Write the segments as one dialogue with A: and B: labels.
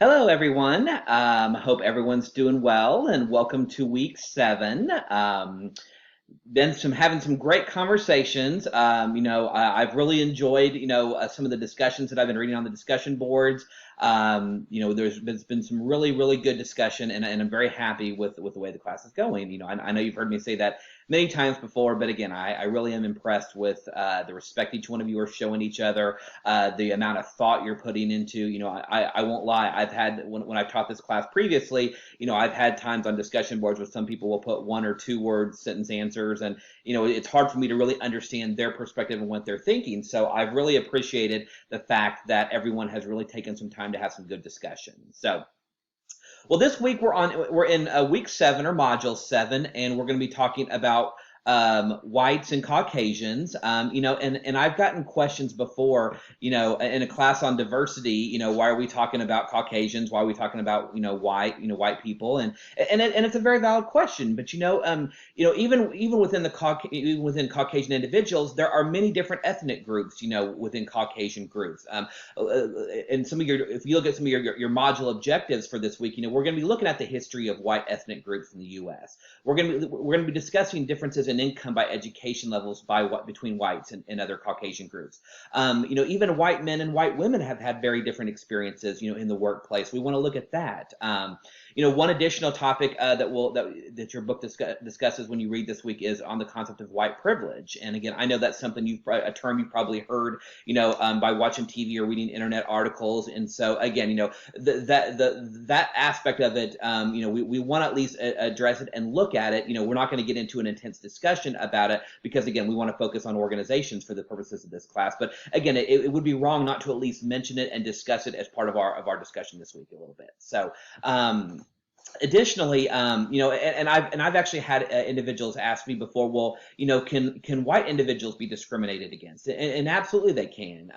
A: Hello, everyone. Hope everyone's doing well, and welcome to week 7. Been having some great conversations. I've really enjoyed some of the discussions that I've been reading on the discussion boards. There's been some really good discussion, and I'm very happy with the way the class is going. I know you've heard me say that many times before, but again, I really am impressed with the respect each one of you are showing each other, the amount of thought you're putting into. I won't lie. I've had when I've taught this class previously, I've had times on discussion boards where some people will put 1 or 2 word sentence answers, and it's hard for me to really understand their perspective and what they're thinking. So I've really appreciated the fact that everyone has really taken some time to have some good discussion. So, well, this week we're in week 7 or module 7, and we're going to be talking about whites and Caucasians. And I've gotten questions before, in a class on diversity, why are we talking about Caucasians? Why are we talking about, white people? And it's a very valid question. But, even within Caucasian individuals, there are many different ethnic groups, within Caucasian groups. And if you look at some of your module objectives for this week, we're going to be looking at the history of white ethnic groups in the U.S. We're going to be discussing differences in income by education levels between whites and other Caucasian groups. Even white men and white women have had very different experiences, in the workplace. We want to look at that. One additional topic that your book discusses when you read this week is on the concept of white privilege. And again, I know that's something a term you've probably heard, by watching TV or reading internet articles. And so again, that aspect of it, we want to at least address it and look at it. We're not going to get into an intense discussion about it because again, we want to focus on organizations for the purposes of this class. But again, it would be wrong not to at least mention it and discuss it as part of our discussion this week a little bit. So, additionally, I've actually had individuals ask me before, well, can white individuals be discriminated against? And absolutely they can.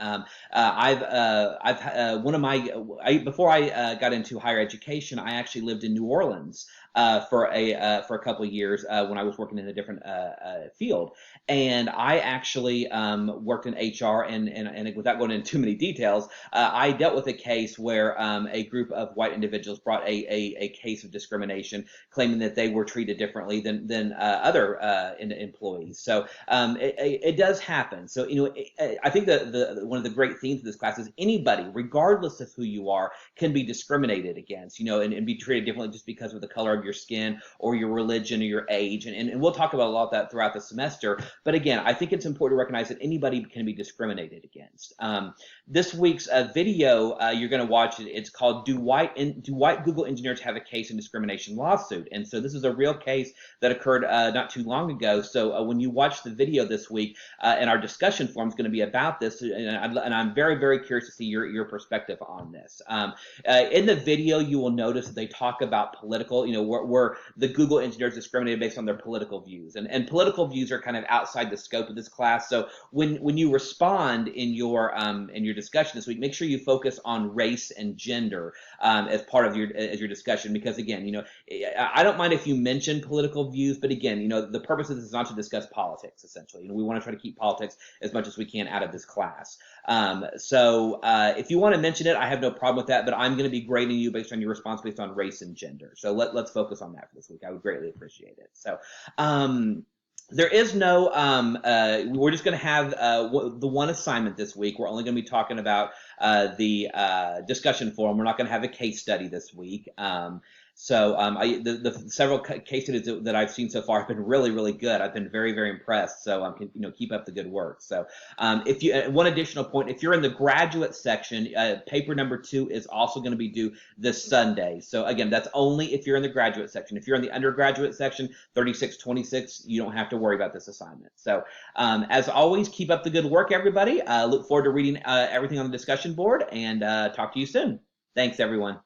A: Before I got into higher education, I actually lived in New Orleans for a couple of years when I was working in a different field, and I actually worked in HR, and without going into too many details, I dealt with a case where a group of white individuals brought a case of discrimination, claiming that they were treated differently than other employees. So it does happen. So I think one of the great themes of this class is anybody, regardless of who you are, can be discriminated against, and be treated differently just because of the color of your skin or your religion or your age. And we'll talk about a lot of that throughout the semester. But again, I think it's important to recognize that anybody can be discriminated against. This week's video you're going to watch, it's called Do White Google Engineers Have a Case in Discrimination Lawsuit? And so this is a real case that occurred not too long ago. So when you watch the video this week, and our discussion forum is going to be about this, and I'm very curious to see your perspective on this. In the video, you will notice that they talk about political, where the Google engineers discriminated based on their political views, and political views are kind of outside the scope of this class. So when you respond in your discussion this week, make sure you focus on race and gender as part of your discussion, because again, I don't mind if you mention political views, but again, the purpose of this is not to discuss politics. Essentially, we want to try to keep politics as much as we can out of this class. So if you want to mention it, I have no problem with that, but I'm going to be grading you based on your response based on race and gender. So let's focus on that for this week. I would greatly appreciate it. So there is no, we're just going to have the one assignment this week. We're only going to be talking about the discussion forum. We're not going to have a case study this week. So the several case studies that I've seen so far have been really good. I've been very impressed. So keep up the good work. So one additional point, if you're in the graduate section, paper number 2 is also going to be due this Sunday. So again, that's only if you're in the graduate section. If you're in the undergraduate section, 3626, you don't have to worry about this assignment. So as always, keep up the good work, everybody. Look forward to reading everything on the discussion board, and talk to you soon. Thanks, everyone.